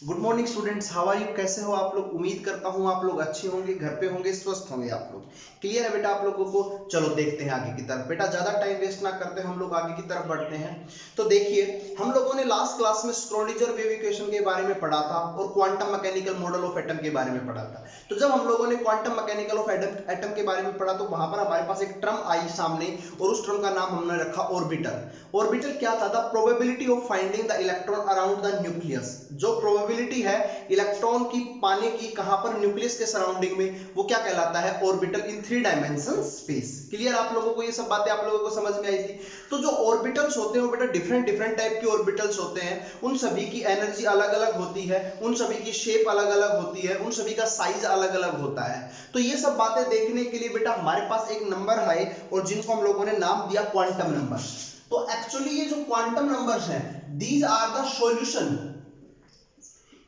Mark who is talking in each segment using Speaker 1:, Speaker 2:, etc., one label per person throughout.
Speaker 1: Good morning students, how are you? कैसे हो आप लोग? उम्मीद करता हूँ आप लोग अच्छे होंगे, घर पे होंगे, स्वस्थ होंगे आप लोग। क्लियर है बेटा आप लोगों को? चलो देखते हैं आगे की तरफ। बेटा ज्यादा टाइम वेस्ट ना करते हम लोग आगे की तरफ बढ़ते हैं। तो देखिए, हम लोगों ने लास्ट क्लास में स्क्रोडिंजर वेव इक्वेशन के बारे में पढ़ा था और quantum mechanical model of atom के बारे में पढ़ा था। तो जब हम लोगों ने क्वांटम मैकेनिकल ऑफ एटम के बारे में पढ़ा तो वहां पर हमारे पास एक टर्म आई सामने और उस टर्म का नाम हमने रखा ऑर्बिटल। ऑर्बिटल क्या था? The probability of finding the electron around the nucleus. जो प्रोबेबिलिटी है इलेक्ट्रॉन की पाने की कहां पर? न्यूक्लियस के सराउंडिंग में, वो क्या कहलाता है? ऑर्बिटल इन 3 डायमेंशन स्पेस। क्लियर? आप लोगों को ये सब बातें आप लोगों को समझ में आई थी? तो जो ऑर्बिटल्स होते हैं वो बेटा डिफरेंट डिफरेंट टाइप के ऑर्बिटल्स होते हैं। उन सभी की एनर्जी अलग अलग होती है, उन सभी की शेप अलग अलग होती है, उन सभी का साइज अलग अलग होता है। तो ये सब बातें देखने के लिए बेटा हमारे पास एक नंबर है और जिनको हम लोगों ने नाम दिया क्वांटम नंबर। तो एक्चुअली ये जो क्वांटम नंबर्स हैं, दीज आर द सॉल्यूशन।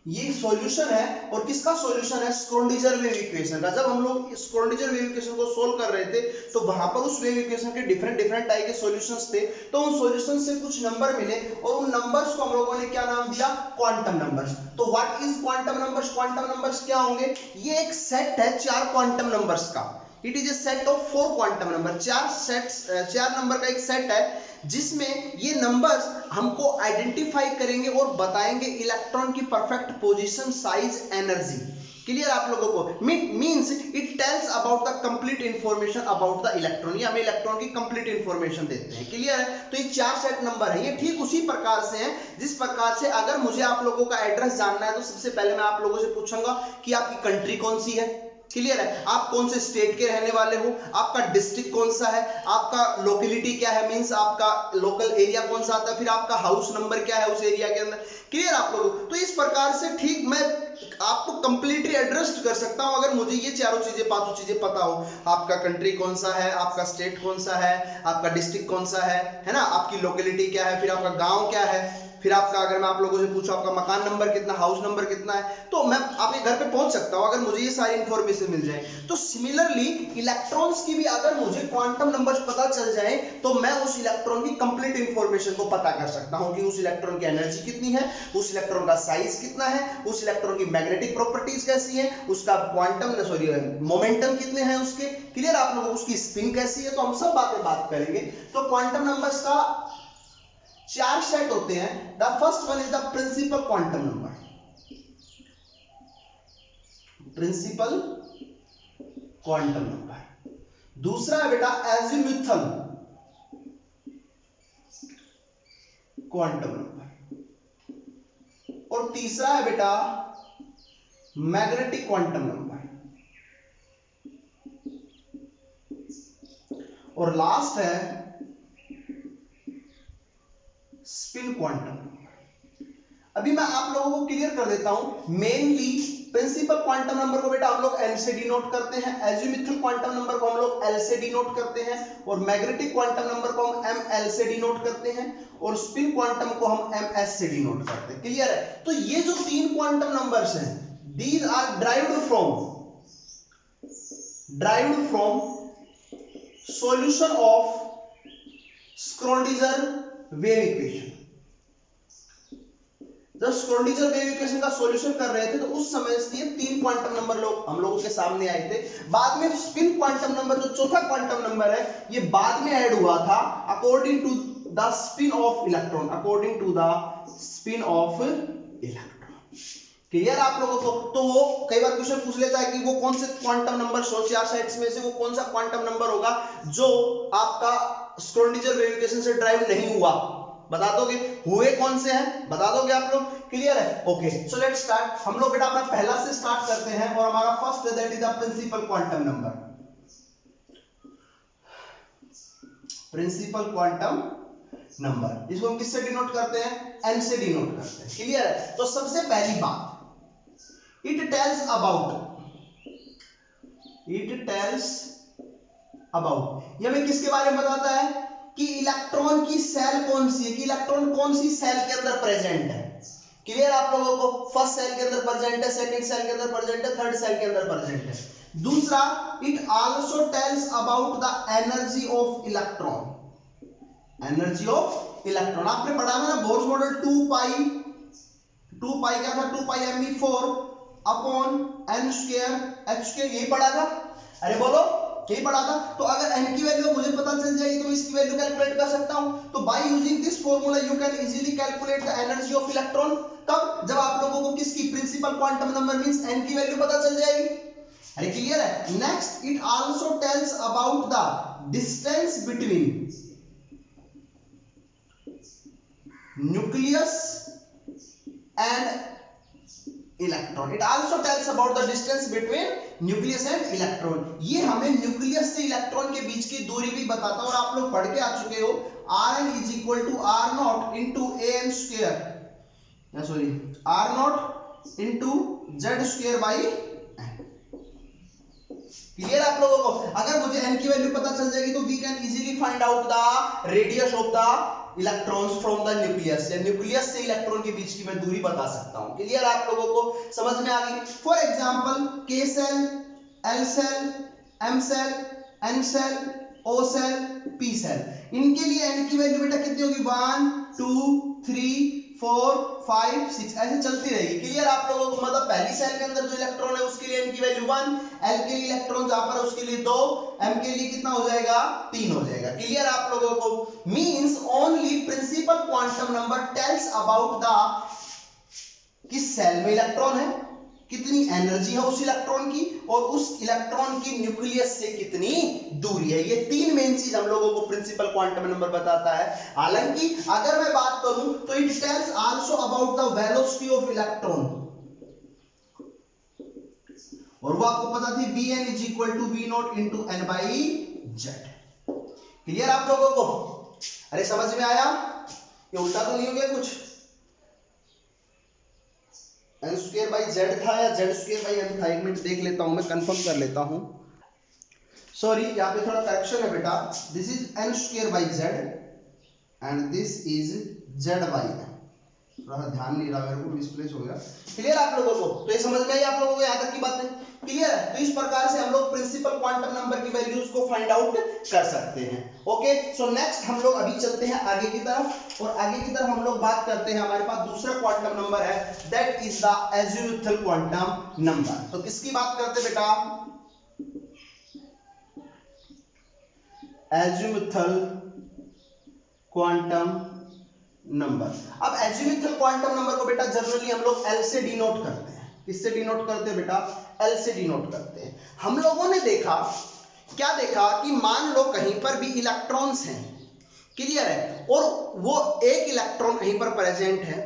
Speaker 1: ये सॉल्यूशन है और किसका सॉल्यूशन है? स्क्रोडिंजर वेव इक्वेशन का। जब हम लोग स्क्रोडिंजर वेव इक्वेशन को सोल्व कर रहे थे तो वहां पर उस वेव इक्वेशन के डिफरेंट डिफरेंट टाइप के सॉल्यूशंस थे। तो उन सॉल्यूशन से कुछ नंबर मिले और उन नंबर्स को हम लोगों ने क्या नाम दिया? Quantum numbers. तो what is quantum numbers? Quantum numbers क्या होंगे? ये एक सेट है 4 क्वांटम नंबर्स का। It is a set of 4 quantum number. 4 number का एक सेट है जिसमें ये नंबर्स हमको आइडेंटिफाई करेंगे और बताएंगे इलेक्ट्रॉन की perfect position, size, energy. Clear आप लोगों को? Means it tells about the complete information about the electron. ये हमें इलेक्ट्रॉन की कंप्लीट इंफॉर्मेशन देते हैं। क्लियर है? तो ये 4 सेट नंबर है। ये ठीक उसी प्रकार से है जिस प्रकार से अगर मुझे आप लोगों का एड्रेस जानना है तो सबसे पहले मैं आप लोगों से पूछूंगा कि आपकी कंट्री कौन सी है। क्लियर है? आप कौन से स्टेट के रहने वाले हो, आपका डिस्ट्रिक्ट कौन सा है, आपका लोकेलिटी क्या है, मींस आपका लोकल एरिया कौन सा आता है, फिर आपका हाउस नंबर क्या है उस एरिया के अंदर। क्लियर आप लोगों? तो इस प्रकार से ठीक मैं आपको कंप्लीटली एड्रेस कर सकता हूं अगर मुझे ये चारों चीजें, पांचों चीजें पता हो। आपका कंट्री कौन सा है, आपका स्टेट कौन सा है, आपका डिस्ट्रिक्ट कौन सा है ना, आपकी लोकेलिटी क्या है, फिर आपका गांव क्या है, फिर आपका, अगर मैं आप लोगों से पूछूं आपका मकान नंबर कितना, हाउस नंबर कितना है, तो मैं आपके घर पे पहुंच सकता हूं अगर मुझे ये सारी इंफॉर्मेशन मिल जाए। तो सिमिलरली इलेक्ट्रॉन्स की भी अगर मुझे क्वांटम नंबर्स पता चल जाए तो मैं उस इलेक्ट्रॉन की कंप्लीट इंफॉर्मेशन को पता कर सकता हूं कि उस इलेक्ट्रॉन की एनर्जी कितनी है, उस इलेक्ट्रॉन का साइज कितना है, उस इलेक्ट्रॉन की मैग्नेटिक प्रॉपर्टीज कैसी है, उसका मोमेंटम कितने हैं उसके। क्लियर आप लोगों को? उसकी स्पिन कैसी है, तो हम सब बात करेंगे। तो क्वांटम नंबर्स का 4 सेट होते हैं। The first one is the principal quantum number. Principal quantum number. दूसरा है बेटा एजिमुथल क्वांटम नंबर। और तीसरा है बेटा मैग्नेटिक क्वांटम नंबर। और लास्ट है स्पिन क्वांटम नंबर। अभी मैं आप लोगों को क्लियर कर देता हूं। मेनली प्रिंसिपल क्वांटम नंबर को बेटा हम लोग एल से डिनोट करते हैं, एजिमुथल क्वांटम नंबर को हम लोग एल से डिनोट करते हैं, और मैग्नेटिक क्वांटम नंबर को हम एम एल से डिनोट करते हैं, और स्पिन क्वांटम को हम एम एस से डिनोट करते हैं। क्लियर है? तो ये जो 3 क्वांटम नंबर्स हैं, these are derived from solution of Schrodinger wave equation. जब स्क्रोडिंजर वेव इक्वेशन का सॉल्यूशन कर रहे थे तो उस समय ये 3 क्वांटम नंबर हम लोगों के सामने आए थे। बाद में स्पिन क्वांटम नंबर, जो चौथा क्वांटम नंबर है, ये बाद में ऐड हुआ था according to the spin of electron. According to the spin of electron. Clear आप लोगों को? तो वो कई बार क्वेश्चन पूछ लेता है कि वो कौन से क्वांटम नंबर 4 सेट्स में से वो कौन सा क्वांटम नंबर होगा जो आपका स्क्रोडिंजर वेव इक्वेशन से ड्राइव नहीं हुआ। बता दोगे? हुए कौन से हैं? बता दोगे आप लोग? क्लियर है? Okay, so let's start. हम लोग बेटा अपना पहला से स्टार्ट करते हैं और हमारा फर्स्ट है that is the principal quantum number. Principal quantum number, इसको हम किससे डिनोट करते हैं? एन से डिनोट करते हैं। क्लियर है? तो सबसे पहली बात, इट टेल्स अबाउट, ये हमें किसके बारे में बताता है कि इलेक्ट्रॉन की सेल कौन सी है, कि इलेक्ट्रॉन कौन सी सेल के अंदर प्रेजेंट है। क्लियर आप लोगों को? फर्स्ट सेल के अंदर प्रेजेंट है, सेकंड सेल के अंदर प्रेजेंट है, थर्ड सेल के अंदर प्रेजेंट है। दूसरा, it also tells about the energy of electron. Energy of electron आपने पढ़ा है ना, बोर्स मॉडल 2 पाई 2 पाई क्या था, 2 पाई mv4 upon n square h square, यही पढ़ा था, अरे बोलो यही पढ़ा था। तो अगर n की वैल्यू मुझे पता चल जाएगी तो इसकी वैल्यू कैलकुलेट कर सकता हूं। तो by using this formula you can easily calculate the energy of electron. कब, जब आप लोगों को किसकी, principal quantum number means n की वैल्यू पता चल जाएगी। अरे क्लियर है। Next it also tells about the distance between nucleus and electron. It also tells about the distance between nucleus and electron. ये हमें न्यूक्लियस से इलेक्ट्रॉन के बीच की दूरी भी बताता है, और आप लोग पढ़ के आ चुके हो Rn is equal to R naught into an square, sorry R naught into Z square by n। Clear आप लोगों को। अगर मुझे n की वैल्यू पता चल जाएगी तो we can easily find out the radius of the electrons from the nucleus, या न्यूक्लियस से इलेक्ट्रॉन के बीच की मैं दूरी बता सकता हूं। क्लियर आप लोगों को समझ में आ गई। For example k shell, l shell, m shell, n shell, o shell, p shell, इनके लिए n की वैल्यू बेटा कितनी होगी, 1 2 3 4 5 6 ऐसे चलती रहेगी। क्लियर आप लोगों को। मतलब पहली सेल के अंदर जो इलेक्ट्रॉन है उसके लिए n की वैल्यू 1, l के लिए इलेक्ट्रॉन जहां पर है उसके लिए 2, m के लिए कितना हो जाएगा, 3 हो जाएगा। क्लियर आप लोगों को। Means only principal quantum number tells about the किस सेल में इलेक्ट्रॉन है, कितनी एनर्जी है उस इलेक्ट्रॉन की, और उस इलेक्ट्रॉन की न्यूक्लियस से कितनी दूरी है। ये तीन मेन चीज हम लोगों को प्रिंसिपल क्वांटम नंबर बताता है। हालांकि अगर मैं बात करूं तो it tells also about the velocity of electron, और वो आपको पता थी Vn is equal to V naught into n by Z. Clear आप लोगों को। अरे समझ में आया, ये उल्टा तो नहीं हो गया कुछ, n स्क्वायर बाई जेड था या जेड स्क्वायर बाई n था, एक मिनट देख लेता हूं, मैं कंफर्म कर लेता हूं। सॉरी यहाँ पे थोड़ा करेक्शन है बेटा, this is n square by Z and this is z by n, थोड़ा ध्यान नहीं रहा मेरे को, मिसप्लेस हो गया। क्लियर आप लोगों को। तो ये समझ में आई आप लोगों को यहाँ तक की बातें। क्लियर है। तो इस प्रकार से हम लोग प्रिंसिपल क्वांटम नंबर की वैल्यूज को फाइंड आउट कर सकते हैं। ओके, सो नेक्स्ट हम लोग अभी चलते हैं आगे की तरफ, और आगे की तरफ हम लोग बात करते हैं, हमारे पास दूसरा क्वांटम नंबर है, that is the azimuthal quantum number. तो किसकी बात करते हैं बेटा, एजीमुथल क्वांटम नंबर। अब एजीमुथल क्वांटम नंबर को बेटा जनरली हम लोग L से डिनोट करते हैं। किससे डिनोट करते हैं बेटा, L से डिनोट करते हैं। हम लोगों ने देखा, क्या देखा कि मान लो कहीं पर भी इलेक्ट्रॉन्स हैं, क्लियर है, और वो एक इलेक्ट्रॉन कहीं पर प्रेजेंट है,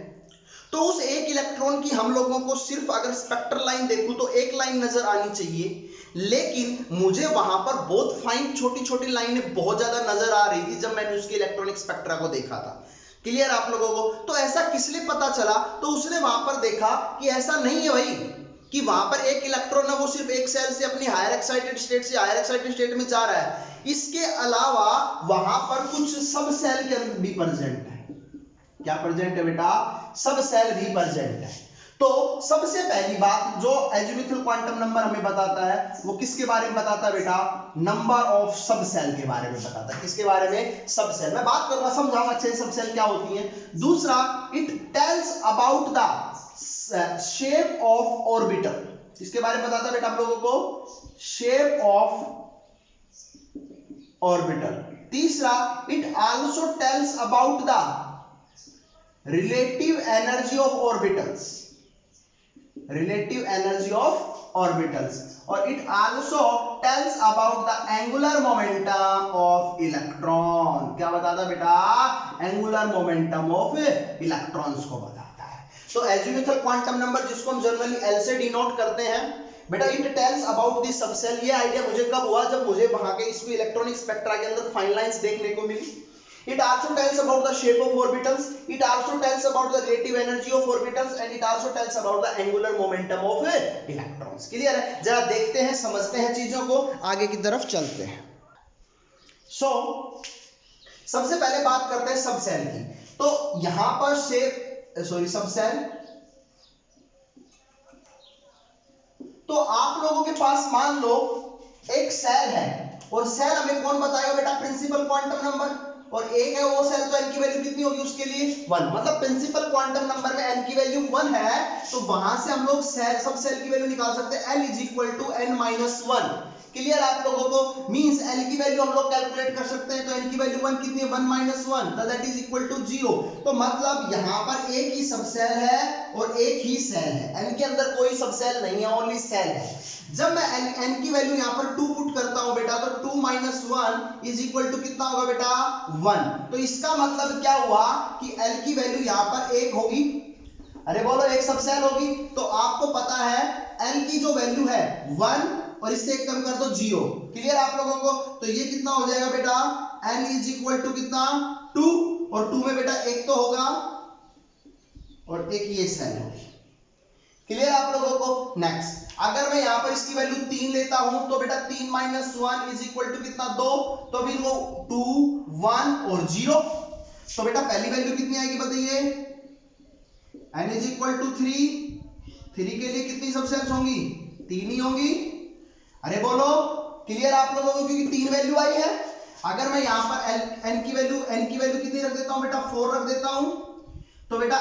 Speaker 1: तो उस एक इलेक्ट्रॉन की हम लोगों को सिर्फ अगर स्पेक्ट्रल लाइन देखूं तो एक लाइन नजर आनी चाहिए, लेकिन मुझे वहां पर बहुत फाइन छोटी छोटी लाइनें बहुत ज्यादा नजर आ रही थी जब मैंने उसके इलेक्ट्रॉनिक स्पेक्ट्रा को देखा था। क्लियर आप लोगों को। तो ऐसा किस लिए पता चला, तो उसने वहां पर देखा कि ऐसा नहीं है भाई कि वहां पर एक इलेक्ट्रॉन है वो सिर्फ एक सेल से अपनी हायर एक्साइटेड स्टेट से हायर एक्साइटेड स्टेट में जा रहा है, इसके अलावा वहां पर कुछ सब सेल के अंदर भी प्रेजेंट है। क्या प्रेजेंट है बेटा, सब सेल भी प्रेजेंट है। तो सबसे पहली बात जो एजीमुथल क्वांटम नंबर हमें बताता है वो किसके बारे में बताता है बेटा, नंबर ऑफ सब सेल के बारे में बताता है। किसके बारे में, सब सेल। मैं बात करूंगा, समझाऊंगा अच्छे सब सेल क्या होती हैं। दूसरा, it tells about the shape of orbital. इसके बारे में बताता है बेटा हम लोगों को, शेप ऑफ ऑर्बिटल। तीसरा, it also tells about the relative energy of orbitals, relative energy of orbitals, और it also tells about the angular momentum of electron। क्या बताता है बेटा, angular momentum of electrons को बताता है। तो एजीमुथल क्वांटम नंबर जिसको हम जनरली L से डिनोट करते हैं बेटा, it tells about the subshell. ये आइडिया मुझे कब हुआ, जब मुझे वहां के इसको इलेक्ट्रॉनिक स्पेक्ट्रा के अंदर फाइन लाइंस देखने को मिली। It also tells about the shape of orbitals. It also tells about the relative energy of orbitals, and it also tells about the angular momentum of electrons. Clear है? जरा देखते हैं, समझते हैं चीजों को, आगे की तरफ चलते हैं। So, सबसे पहले बात करते हैं सब सेल की। तो यहां पर सब सेल, तो आप लोगों के पास मान लो एक सेल है, और सेल हमें कौन बताएगा बेटा, प्रिंसिपल क्वांटम नंबर। और एक है वो सेल, तो n की वैल्यू कितनी होगी उसके लिए 1। मतलब प्रिंसिपल क्वांटम नंबर में n की वैल्यू 1 है, तो वहां से हम लोग सेल सब सेल की वैल्यू निकाल सकते हैं l = n-1। क्लियर आप लोगों को? मींस l की वैल्यू हम लोग कैलकुलेट कर सकते हैं, तो n की वैल्यू 1 कितनी है 1 - 1, दैट इज इक्वल टू 0। तो मतलब यहां पर एक ही सबसेल है और एक ही सेल है, n के अंदर कोई सबसेल नहीं है, ओनली सेल है। जब मैं n की वैल्यू यहां पर 2 पुट करता हूं बेटा, तो 2 - 1 इज इक्वल टू कितना होगा बेटा 1। तो इसका मतलब क्या हुआ कि l की वैल्यू यहां पर 1 होगी, अरे बोलो एक सबसेल होगी। तो आपको पता है l की जो वैल्यू है 1 और इससे एक कम कर दो 0। क्लियर आप लोगों को? तो ये कितना हो जाएगा बेटा n इज इक्वल टू कितना 2, और 2 में बेटा एक तो होगा और एक ये सेल होगी। क्लियर आप लोगों को? नेक्स्ट अगर मैं यहां पर इसकी वैल्यू 3 लेता हूं, तो बेटा 3 - 1 इज इक्वल टू कितना 2, तो फिर वो 2 1 और 0। तो बेटा पहली वैल्यू कितनी आएगी बताइए, n इज इक्वल टू 3 के लिए कितनी सबसेल्स होंगी 3 ही होंगी। अरे बोलो क्लियर आप लोगों को? क्योंकि 3 वैल्यू आई है। अगर मैं यहां पर n की वैल्यू कितनी रख देता हूं बेटा 4 रख देता हूं, तो बेटा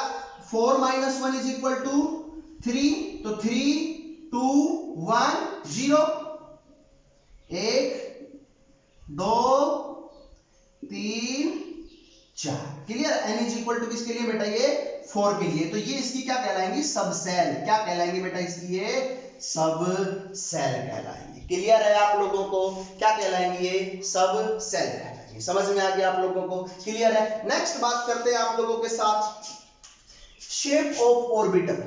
Speaker 1: 4 - 1 इज इक्वल टू 3, तो 3 2 1 0, 1 2 3 4। Clear? n is equal to किसके लिए बेटा ये 4 के लिए। तो ये इसकी क्या कहलाएंगी सबसेल। क्या कहलाएंगी बेटा इसकी ये सबसेल कहलाएंगी। क्लियर है आप लोगों को? क्या कहलाएंगी ये सबसेल कहलाएंगी। समझ में आ गया आप लोगों को? क्लियर है। नेक्स्ट बात करते हैं आप लोगों के साथ shape of orbital.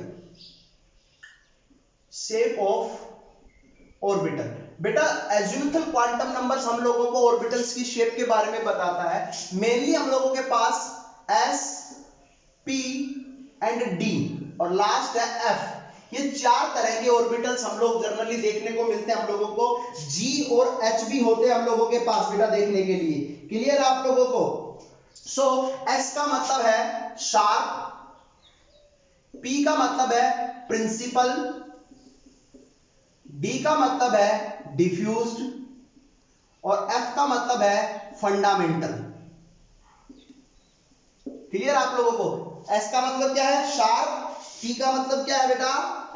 Speaker 1: Shape of orbital बेटा एजिमुथल क्वांटम नंबर्स हम लोगों को ऑर्बिटल्स की शेप के बारे में बताता है। मेनली हम लोगों के पास s p एंड d और लास्ट है f, ये 4 तरह के ऑर्बिटल्स हम लोग जनरली देखने को मिलते हैं। हम लोगों को g और h भी होते हैं हम लोगों के पास बेटा देखने के लिए। क्लियर आप लोगों को? सो s का मतलब है शार्प, p का मतलब है प्रिंसिपल, d का मतलब है डिफ्यूज्ड और f का मतलब है फंडामेंटल। क्लियर आप लोगों को? s का मतलब क्या है शार्प, p का मतलब क्या है बेटा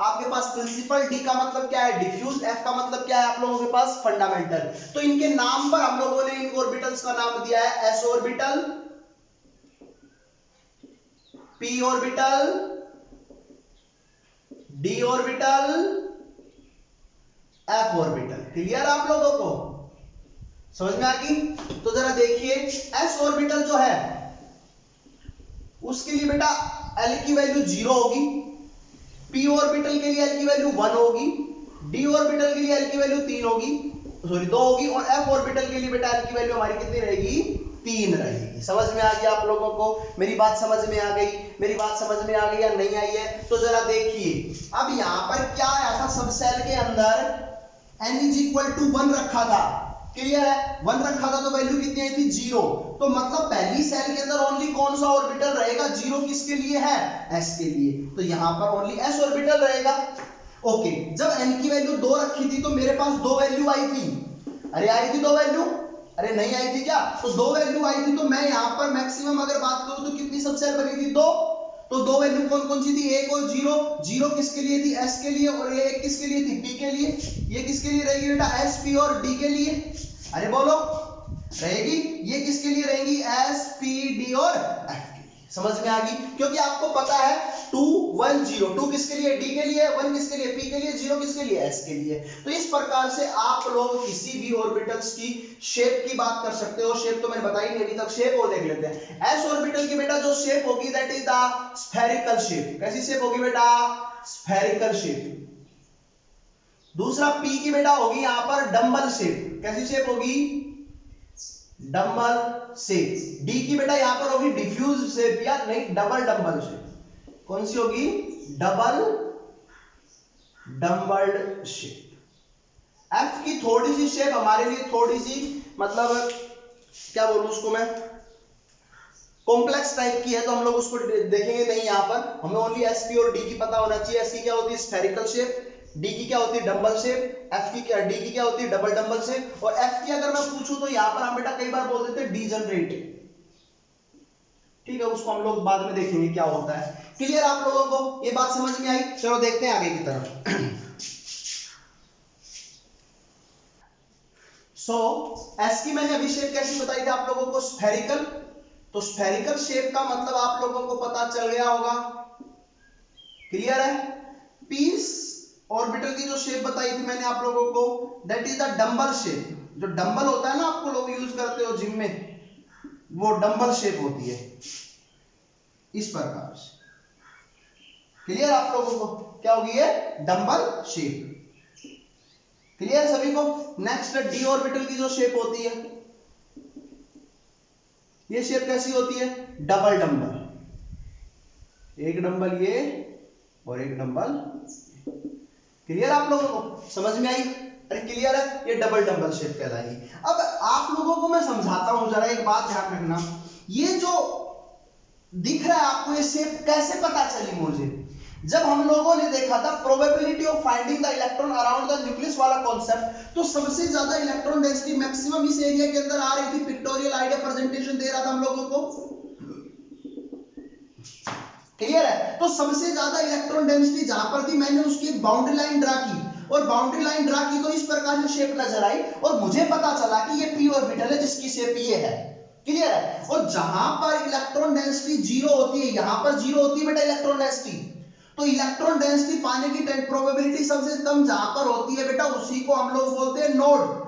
Speaker 1: आपके पास प्रिंसिपल, d का मतलब क्या है डिफ्यूज, f का मतलब क्या है आप लोगों के पास फंडामेंटल। तो इनके नाम पर हम लोगों ने इन ऑर्बिटल्स का नाम दिया है s orbital, p orbital, d orbital, f orbital. Clear आप लोगों को? समझ में आ गई? तो जरा देखिए s ऑर्बिटल जो है उसके लिए बेटा l की वैल्यू 0 होगी, p ऑर्बिटल के लिए l की वैल्यू 1 होगी, d ऑर्बिटल के लिए l की वैल्यू 3 होगी, सॉरी 2 होगी, और f ऑर्बिटल के लिए बेटा l की वैल्यू हमारी कितनी रहेगी 3 रहेगी। समझ में आ गया आप लोगों को? मेरी बात समझ में आ गई? मेरी बात समझ में आ गई या नहीं आई है? तो जरा देखिए अब यहां पर क्या आया था सबसेल के अंदर n इज इक्वल टू 1 रखा था। क्लियर है? 1 रखा था तो वैल्यू कितनी आई थी 0। तो मतलब पहली सेल के अंदर ओनली कौन सा ऑर्बिटल रहेगा 0 किसके लिए है s के लिए, तो यहां पर ओनली s ऑर्बिटल रहेगा। ओके, जब n की वैल्यू 2 रखी थी तो मेरे पास 2 वैल्यू आई थी। अरे आई थी 2 वैल्यू? अरे नहीं आई थी क्या? तो 2 वैल्यू आई थी, तो मैं यहां पर मैक्सिमम अगर बात करूं तो कितनी सबसेल बनी थी 2। तो 2 वैल्यू कौन कौन सी थी 1 और 0। 0 किसके लिए थी s के लिए, और ये 1 किसके लिए थी p के लिए। ये किसके लिए रहेगी बेटा s p और d के लिए। अरे बोलो रहेगी, ये किसके लिए रहेंगी s p d और f के लिए। समझ में आ गई? क्योंकि आपको पता है 2 1 0, 2 किसके लिए d के लिए, 1 किसके लिए p के लिए, 0 किसके लिए s के लिए। तो इस प्रकार से आप लोग किसी भी ऑर्बिटल्स की शेप की बात कर सकते हो। शेप तो मैंने बताई नहीं अभी तक, शेप और देख लेते हैं। s ऑर्बिटल की बेटा जो शेप होगी that is the spherical shape. कैसी शेप होगी बेटा स्फेरिकल शेप। दूसरा p की बेटा होगी यहां पर डंबल शेप। कैसी शेप होगी डंबल शेप। d की बेटा यहां पर होगी डिफ्यूज शेप या नहीं डबल डंबल शेप। कौन सी होगी डबल डंबल्ड शेप। f की थोड़ी सी शेप हमारे लिए थोड़ी सी मतलब क्या बोलूं उसको मैं कॉम्प्लेक्स टाइप की है, तो हम लोग उसको देखेंगे नहीं। यहां पर हमें ओनली s p और d की पता होना चाहिए। s की क्या होती है स्फेरिकल शेप, d की क्या होती है डंबल शेप, f की क्या d की क्या होती है डबल डंबल शेप। और f की अगर मैं पूछूं तो यहां पर हम बेटा कई बार बोल देते हैं डीजनरेट। ठीक है, उसको हम लोग बाद में देखेंगे क्या होता है। क्लियर आप लोगों को ये बात समझ में आई? चलो देखते हैं आगे की तरफ। सो एस की मैंने अभी शेप कैसी बताई थी आप लोगों को, स्फेरिकल। तो स्फेरिकल शेप का मतलब आप लोगों को पता चल गया होगा, क्लियर है। पीस ऑर्बिटल की जो शेप बताई थी मैंने आप लोगों को, that is the dumbbell shape. जो डंबल होता है ना, आपको लोग यूज करते हो जिम में, वो डंबल शेप होती है इस प्रकार से। क्लियर आप लोगों को क्या होगी ये, डंबल शेप। क्लियर सभी को। नेक्स्ट डी ऑर्बिटल की जो शेप होती है, ये शेप कैसी होती है, डबल डंबल। एक डंबल ये और एक डंबल। क्लियर आप लोगों को समझ में आई? अरे क्लियर है, ये डबल डंबल शेप कहलाएगी। अब आप लोगों को मैं समझाता हूं, जरा एक बात ध्यान रखना, ये जो दिख रहा है आपको ये शेप कैसे पता चली मुझे, जब हम लोगों ने देखा था probability of finding the electron around the nucleus वाला कॉन्सेप्ट, तो सबसे ज्यादा इलेक्ट्रॉन डेंसिटी मैक्सिमम इस एरिया के अंदर आ रही थी। पिक्टोरियल आइडिया प्रेजेंटेशन दे रहा था हम लोगों को, क्लियर है। तो सबसे ज्यादा इलेक्ट्रॉन डेंसिटी जहां पर थी, मैंने उसकी एक बाउंड्री लाइन ड्रा की, और बाउंड्री लाइन ड्रा की तो इस प्रकार की शेप नजर आई, और मुझे पता चला कि ये पी ऑर्बिटल है जिसकी शेप ये है। क्लियर है। और जहां पर इलेक्ट्रॉन डेंसिटी जीरो होती है, यहां पर जीरो होती है बेटा इलेक्ट्रॉन डेंसिटी, तो इलेक्ट्रॉन डेंसिटी पाने की प्रोबेबिलिटी सबसे कम जहां पर होती है बेटा, उसी को हम लोग बोलते हैं नोड।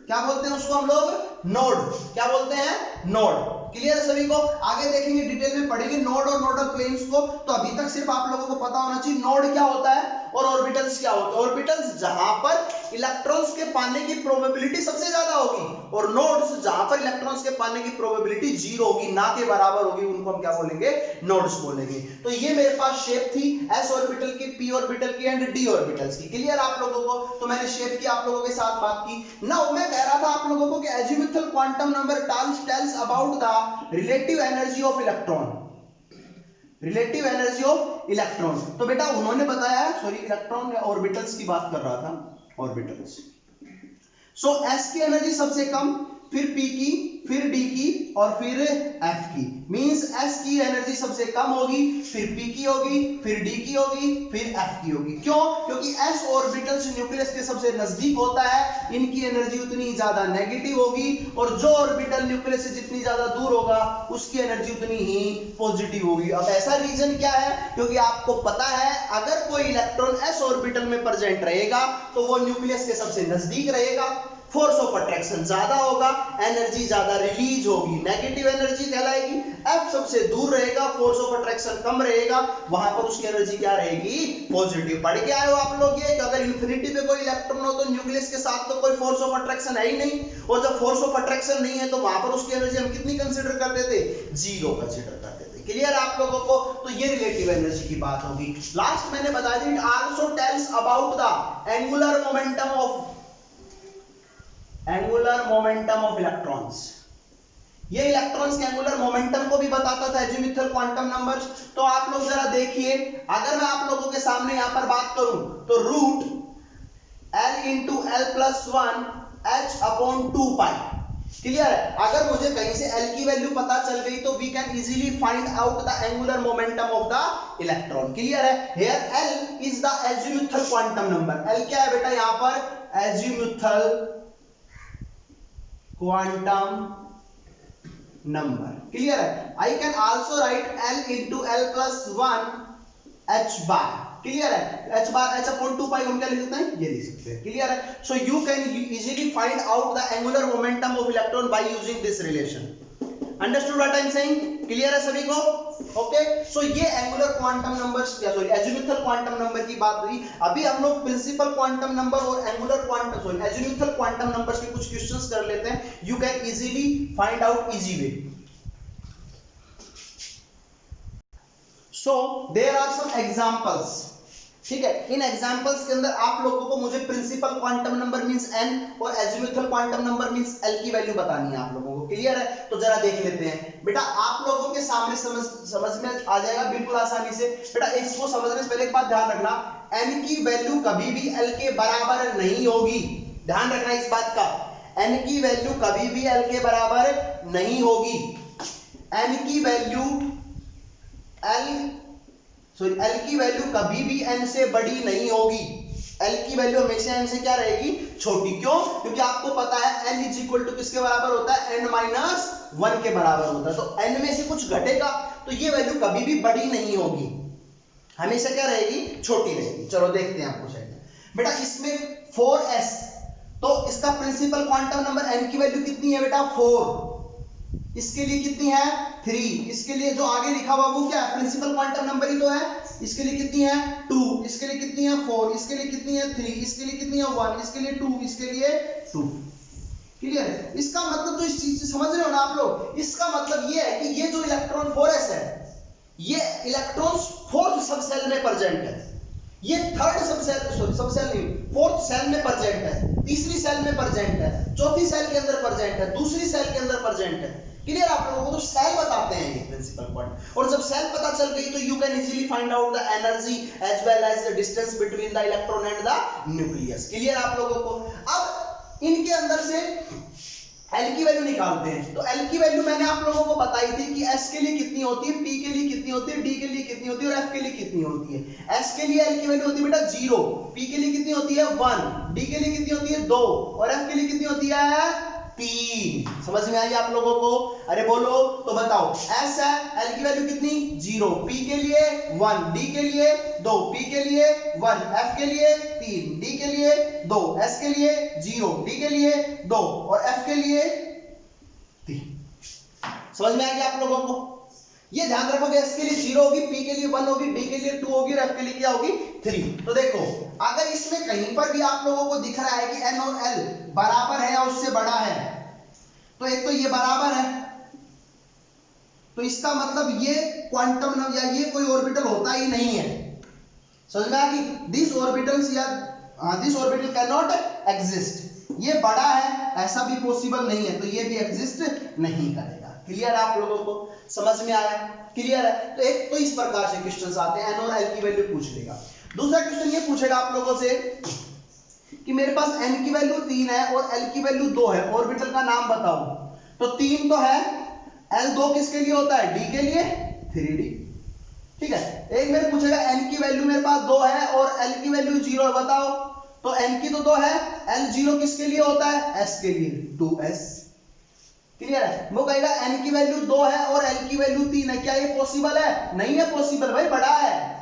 Speaker 1: क्या बोलते हैं उसको हम लोग, नोड। क्या बोलते हैं, नोड। क्लियर है सभी को? आगे देखेंगे, डिटेल में पढ़ेंगे नोड और नोडल प्लेन्स को। तो अभी तक सिर्फ आप लोगों को पता होना चाहिए नोड क्या होता है और ऑर्बिटल्स क्या होता है। ऑर्बिटल्स जहां पर इलेक्ट्रॉन्स के पाने की प्रोबेबिलिटी सबसे ज्यादा होगी, और नोड्स जहां पर इलेक्ट्रॉन्स के पाने की प्रोबेबिलिटी जीरो होगी, ना के बराबर होगी, उनको हम क्या बोलेंगे, नोड्स बोलेंगे। तो ये मेरे पास शेप थी एस ऑर्बिटल की, पी ऑर्बिटल की एंड डी ऑर्बिटल्स की। क्लियर आप लोगों को? तो मैंने शेप की आप लोगों के साथ बात की। नाउ मैं कह रहा था आप लोगों को कि azimuthal quantum number tells about the relative energy of electron. Relative energy of electron, तो बेटा उन्होंने बताया, सॉरी इलेक्ट्रॉन या ऑर्बिटल्स की बात कर रहा था, ऑर्बिटल्स। सो एस की एनर्जी सबसे कम, फिर पी की, फिर डी की और फिर एफ की। मींस एस की एनर्जी सबसे कम होगी, फिर पी की होगी, फिर डी की होगी, फिर एफ की होगी। क्यों? क्योंकि एस ऑर्बिटल्स न्यूक्लियस के सबसे नजदीक होता है, इनकी एनर्जी उतनी ज्यादा नेगेटिव होगी, और जो ऑर्बिटल न्यूक्लियस से जितनी ज्यादा दूर होगा उसकी एनर्जी उतनी ही पॉजिटिव होगी। अब ऐसा रीजन क्या है? क्योंकि आपको पता है अगर कोई इलेक्ट्रॉन एस ऑर्बिटल में प्रेजेंट रहेगा तो वो न्यूक्लियस के सबसे नजदीक रहेगा, फोर्स ऑफ अट्रैक्शन ज्यादा होगा, एनर्जी ज्यादा रिलीज होगी, नेगेटिव एनर्जी कहलाएगी। एफ सबसे दूर रहेगा, फोर्स ऑफ अट्रैक्शन कम रहेगा, वहां पर उसकी एनर्जी क्या रहेगी, पॉजिटिव। पढ़ के आए हो आप लोग ये कि अगर इंफिनिटी पे कोई इलेक्ट्रॉन हो तो न्यूक्लियस के साथ तो कोई फोर्स ऑफ अट्रैक्शन है ही नहीं, और जब फोर्स ऑफ अट्रैक्शन नहीं है तो वहां पर उसकी एनर्जी हम कितनी कंसीडर करते थे, जीरो कंसीडर करते थे। क्लियर आप लोगों को? तो ये रिलेटिव एनर्जी की बात होगी। लास्ट मैंने बताया था, it also tells about the angular momentum of electrons. ये इलेक्ट्रॉन्स के एंगुलर मोमेंटम को भी बताता था अजीमुथल क्वांटम नंबर्स। तो आप लोग जरा देखिए, अगर मैं आप लोगों के सामने यहां पर बात करूं तो root L into L plus 1 h/2π। Clear है? अगर मुझे कहीं से L की वैल्यू पता चल गई तो we can easily find out the angular momentum of the electron. Clear है? Here L is the azimuthal quantum number. L क्या है बेटा यहां पर, अजीमुथल क्वांटम नंबर। क्लियर है? I can also right L into L plus 1 h bar. Clear है? h/2π हम क्या लिख सकते हैं, ये लिख सकते हैं। क्लियर है? So you can easily find out the angular momentum of electron by using this relation. Understood what I am saying? Clear है सभी को? ओके। सो ये एंगुलर क्वांटम नंबर्स या सॉरी अजीमुथल क्वांटम नंबर की बात हुई। अभी हम लोग प्रिंसिपल क्वांटम नंबर और angular quantum sorry azimuthal quantum numbers के कुछ क्वेश्चंस कर लेते हैं। You can easily find out easy way. So there are some examples. ठीक है, इन एग्जांपल्स के अंदर आप लोगों को मुझे principal quantum number means n और azimuthal quantum number means l की वैल्यू बतानी है आप लोगों को। क्लियर है? तो जरा देख लेते हैं। बेटा आप लोगों के सामने समझ में आ जाएगा बिल्कुल आसानी से। बेटा इसको समझने से पहले एक बात ध्यान रखना, n की वैल्यू कभी भी l के बराबर नहीं होगी। ध्यान रखना इस बात का, n की वैल्यू कभी भी l के बराबर नहीं होगी। एन की वैल्यू एल की वैल्यू कभी भी एन से बड़ी नहीं होगी। एल की वैल्यू हमेशा एन से क्या रहेगी, छोटी। क्यों? क्योंकि आपको पता है एन इज इक्वल टू किसके बराबर होता है, एन माइनस 1 के बराबर होता है। तो एन में से कुछ घटेगा तो ये वैल्यू कभी भी बड़ी नहीं होगी, हमेशा क्या रहेगी, छोटी रहेगी। चलो देखते हैं आपको चाहिए बेटा इसमें 4s, तो इसका प्रिंसिपल क्वांटम नंबर n की वैल्यू कितनी है बेटा, 4। इसके लिए कितनी है, 3। इसके लिए जो आगे लिखा हुआ वो क्या है, प्रिंसिपल क्वांटम नंबर ही तो है। इसके लिए कितनी है, 2। इसके लिए कितनी है, 4। इसके लिए कितनी है, 3। इसके लिए कितनी है, 1। इसके लिए 2। इसके लिए 2। क्लियर है? इसका मतलब तो इस चीज से समझ रहे हो ना आप लोग, इसका मतलब ये है कि ये जो इलेक्ट्रॉन 4s है, ये इलेक्ट्रॉन 4th सब सेल में प्रेजेंट है। ये 3rd सब सेल नहीं, 4th सेल में प्रेजेंट है, तीसरी सेल में प्रेजेंट है, चौथी सेल के अंदर प्रेजेंट है, दूसरी सेल के अंदर प्रेजेंट है। क्लियर? आप लोगों को तो सेल बताते हैं ये प्रिंसिपल पॉइंट। और जब सेल पता चल गई तो you can easily find out the energy as well as the distance between the electron and the nucleus. Clear आप लोगों को? अब इनके अंदर से L की वैल्यू निकालते हैं। तो L की वैल्यू मैंने आप लोगों को बताई थी कि S के लिए कितनी होती है, P के लिए कितनी होती है, D के लिए कितनी होती है और F के लिए कितनी होती है। S के लिए L की वैल्यू होती है बेटा 0, P के लिए कितनी होती है 1, D के लिए कितनी होती है 2 और F के लिए कितनी होती है 3। समझ में आई आप लोगों को? अरे बोलो तो बताओ। S है, L की वैल्यू कितनी 0, P के लिए 1, D के लिए 2, P के लिए 1, F के लिए 3, D के लिए 2, S के लिए 0, D के लिए 2 और F के लिए 3। समझ में आ गया आप लोगों को? ये ध्यान रखोगे, S के लिए 0 होगी, P के लिए 1 होगी, D के लिए 2 होगी और F के लिए क्या होगी 3। तो देखो अगर इसमें कहीं पर भी आप लोगों को दिख रहा है कि N और L बराबर है या उससे बड़ा है, तो एक तो ये बराबर है, तो इसका मतलब ये क्वांटम नंबर या ये कोई ऑर्बिटल होता ही नहीं है। समझ में आ गई? दिस ऑर्बिटल्स या this orbital can not exist. ये बड़ा है, ऐसा भी पॉसिबल नहीं है, तो ये भी एग्जिस्ट नहीं करेगा। क्लियर आप लोगों को? समझ में आया? क्लियर है? तो एक तो इस प्रकार से क्वेश्चंस आते हैं, एन और एल की वैल्यू पूछ लेगा। दूसरा क्वेश्चन ये पूछेगा आप लोगों से कि मेरे पास n की वैल्यू 3 है और l की वैल्यू 2 है, ऑर्बिटल का नाम बताओ। तो 3 तो है, L2 किसके लिए होता है, D के लिए 3D। ठीक है, एक मेरे पूछेगा n की वैल्यू मेरे पास 2 है और l की वैल्यू 0 है, बताओ। तो n की तो 2 है, L0 किसके लिए होता है, S के लिए 2S। क्लियर है? वो कहेगा n की वैल्यू 2 है और l की वैल्यू 3 है, क्या ये पॉसिबल है? नहीं है पॉसिबल भाई, बड़ा है।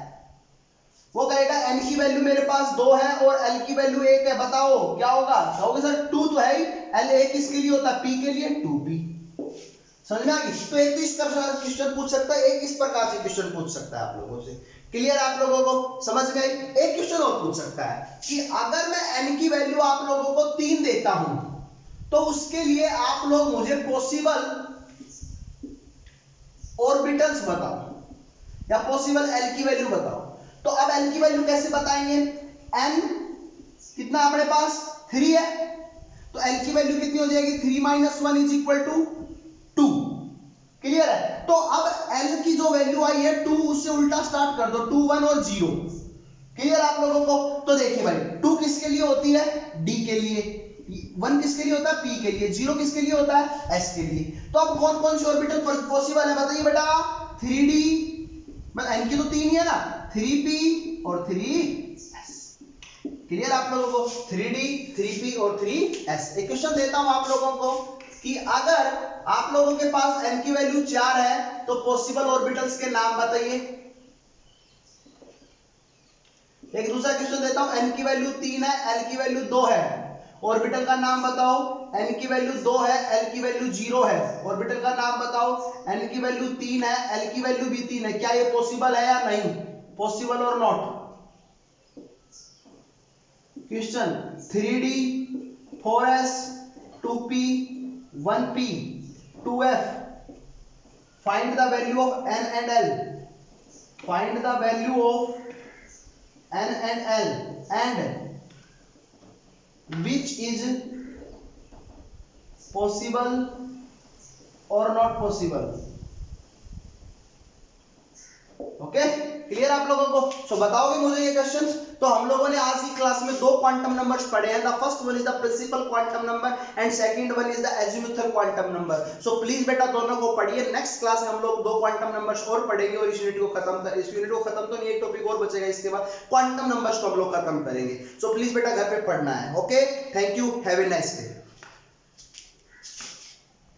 Speaker 1: वो कहेगा n की वैल्यू मेरे पास 2 है और l की वैल्यू 1 है, बताओ क्या होगा? कहोगे सर 2 तो है ही, L1 किसके लिए होता है, P के लिए 2P। समझ में आ गई? तो एक तो इस तरह से क्वेश्चन पूछ सकता है, एक इस प्रकार से क्वेश्चन पूछ सकता है आप लोगों से। क्लियर आप लोगों को? समझ गए? एक क्वेश्चन और पूछ सकता है कि अगर मैं n की वैल्यू आप लोगों को 3 देता हूं तो उसके लिए आप लोग मुझे पॉसिबल ऑर्बिटल्स बताओ या पॉसिबल l की वैल्यू बताओ। तो अब l की वैल्यू कैसे बताएंगे? n कितना अपने पास 3 है, तो l की वैल्यू कितनी हो जाएगी, 3 - 1 = 2। क्लियर है? तो अब l की जो वैल्यू आई है 2, उससे उल्टा स्टार्ट कर दो, 2 1 और 0। क्लियर आप लोगों को? तो देखिए भाई 2 किसके लिए होती है, D के लिए, 1 किसके लिए होता है, P के लिए, 0 किसके लिए होता है, S के लिए। तो अब कौन कौन सी ऑर्बिटल पॉसिबल है बताइए बेटा? 3D, मतलब n की तो 3 ही है ना, 3P और 3S। क्लियर आप लोगों को? 3D, 3P और 3S। एक क्वेश्चन देता हूं आप लोगों को कि अगर आप लोगों के पास n की वैल्यू 4 है तो पॉसिबल ऑर्बिटल्स के नाम बताइए। एक दूसरा क्वेश्चन देता हूं, n की वैल्यू 3 है, l की वैल्यू 2 है, ऑर्बिटल का नाम बताओ। n की वैल्यू 2 है, l की वैल्यू 0 है, ऑर्बिटल का नाम बताओ। n की वैल्यू 3 है, l की वैल्यू भी 3 है, क्या ये पॉसिबल है या नहीं? पॉसिबल और not? Question 3D, 4S, 2P, 1P, 2F. Find the value of n and L. Find the value of n and L and which is possible or not possible. Okay clear आप लोगों को? सो बताओगे मुझे ये questions? तो हम लोगों ने आज की क्लास में दो क्वांटम नंबर्स पढ़े हैं। The first one is the principal quantum number and second one is the azimuthal quantum number. So please बेटा दोनों को पढ़िए। नेक्स्ट क्लास में हम लोग दो क्वांटम नंबर्स और पढ़ेंगे और इस यूनिट को खत्म तो नहीं, एक टॉपिक और बचेगा, इसके बाद क्वांटम नंबर्स को हम लोग खत्म करेंगे। सो प्लीज बेटा घर पे पढ़ना है। Okay thank you, have a nice day.